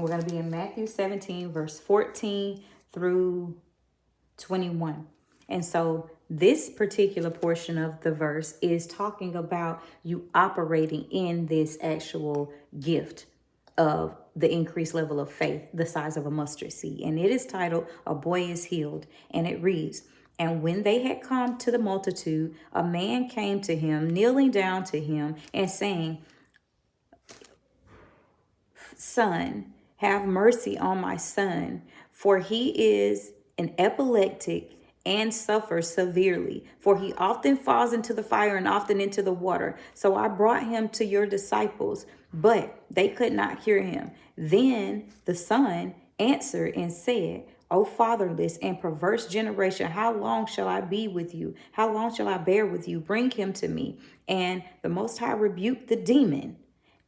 we're going to be in Matthew 17, verse 14 through 21. And so this particular portion of the verse is talking about you operating in this actual gift of the increased level of faith, the size of a mustard seed. And it is titled, A Boy is Healed. And it reads, and when they had come to the multitude, a man came to him, kneeling down to him and saying, Son, have mercy on my son, for he is an epileptic and suffers severely, for he often falls into the fire and often into the water. So I brought him to your disciples, but they could not cure him. Then the son answered and said, O fatherless and perverse generation, how long shall I be with you? How long shall I bear with you? Bring him to me. And the Most High rebuked the demon,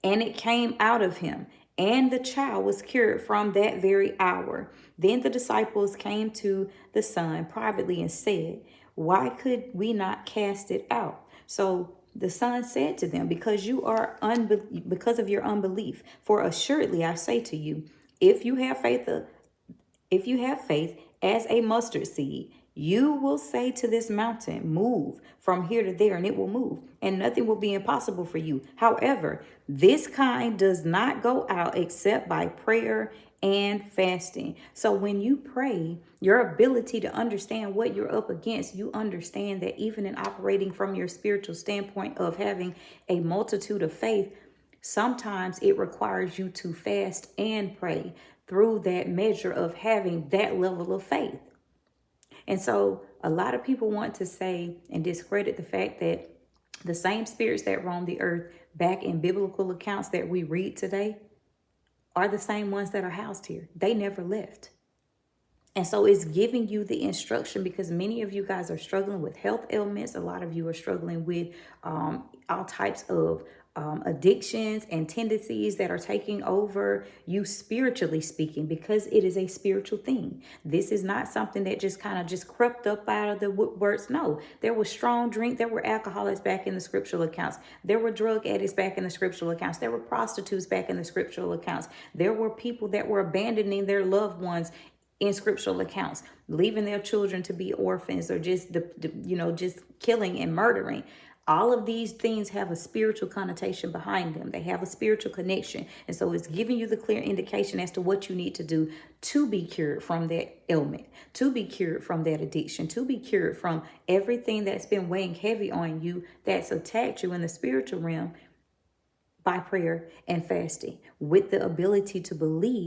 and it came out of him, and the child was cured from that very hour. Then the disciples came to the son privately and said, why could we not cast it out? So the son said to them, because of your unbelief. For assuredly I say to you, if you have faith as a mustard seed, you will say to this mountain, move from here to there, and it will move, and nothing will be impossible for you. However, this kind does not go out except by prayer and fasting. So when you pray, your ability to understand what you're up against, you understand that even in operating from your spiritual standpoint of having a multitude of faith, sometimes it requires you to fast and pray through that measure of having that level of faith. And so a lot of people want to say and discredit the fact that the same spirits that roam the earth back in biblical accounts that we read today are the same ones that are housed here. They never left. And so it's giving you the instruction, because many of you guys are struggling with health ailments. A lot of you are struggling with all types of addictions and tendencies that are taking over you spiritually speaking, because it is a spiritual thing. This is not something that just kind of just crept up out of the woodworks. No, there was strong drink. There were alcoholics back in the scriptural accounts. There were drug addicts back in the scriptural accounts. There were prostitutes back in the scriptural accounts. There were people that were abandoning their loved ones in scriptural accounts, leaving their children to be orphans, or just just killing and murdering. All of these things have a spiritual connotation behind them. They have a spiritual connection. And so it's giving you the clear indication as to what you need to do to be cured from that ailment, to be cured from that addiction, to be cured from everything that's been weighing heavy on you, that's attacked you in the spiritual realm, by prayer and fasting, with the ability to believe